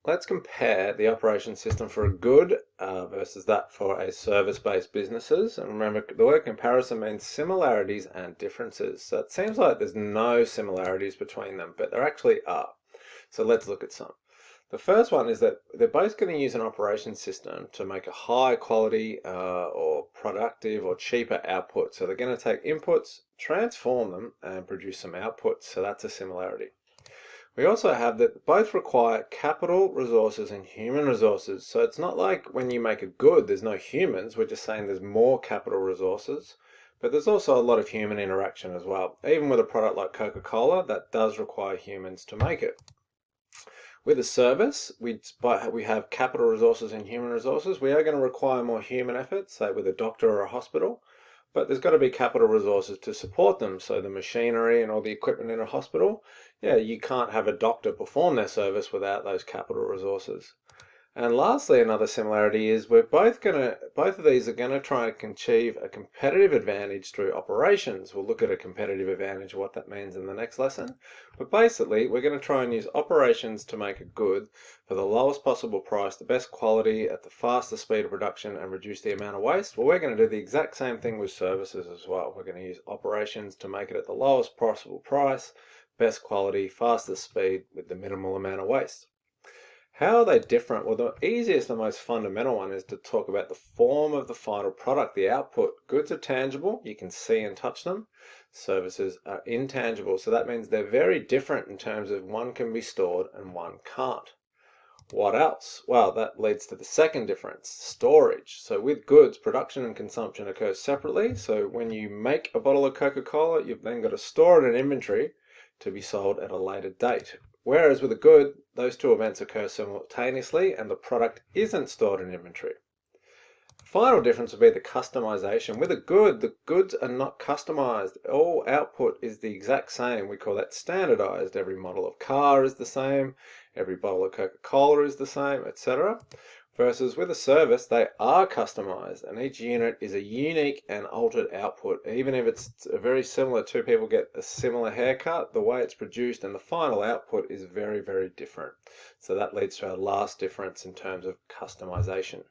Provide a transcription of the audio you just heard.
Let's compare the operation system for a good versus that for a service-based businesses. And remember, the word comparison means similarities and differences. So it seems like there's no similarities between them, but there actually are. So let's look at some. The first one is that they're both going to use an operation system to make a high quality or productive or cheaper output. So they're going to take inputs, transform them, and produce some outputs. So that's a similarity. We also have that both require capital resources and human resources. So it's not like when you make a good, there's no humans. We're just saying there's more capital resources, but there's also a lot of human interaction as well. Even with a product like Coca-Cola, that does require humans to make it. With a service, we have capital resources and human resources. We are going to require more human effort, say with a doctor or a hospital, but there's got to be capital resources to support them. So the machinery and all the equipment in a hospital, yeah, you can't have a doctor perform their service without those capital resources. And lastly, another similarity is both of these are going to try and achieve a competitive advantage through operations. We'll look at a competitive advantage, what that means in the next lesson. But basically, we're going to try and use operations to make a good for the lowest possible price, the best quality at the fastest speed of production, and reduce the amount of waste. Well, we're going to do the exact same thing with services as well. We're going to use operations to make it at the lowest possible price, best quality, fastest speed with the minimal amount of waste. How are they different? Well, the easiest and most fundamental one is to talk about the form of the final product, the output. Goods are tangible, you can see and touch them. Services are intangible, so that means they're very different in terms of one can be stored and one can't. What else? Well, that leads to the second difference, storage. So with goods, production and consumption occur separately. So when you make a bottle of Coca-Cola, you've then got to store it in inventory to be sold at a later date. Whereas with a good, those two events occur simultaneously and the product isn't stored in inventory. The final difference would be the customization. With a good, the goods are not customized. All output is the exact same. We call that standardized. Every model of car is the same. Every bottle of Coca-Cola is the same, etc. Versus with a service, they are customized and each unit is a unique and altered output. Even if it's very similar, two people get a similar haircut, the way it's produced and the final output is very, very different. So that leads to our last difference in terms of customization.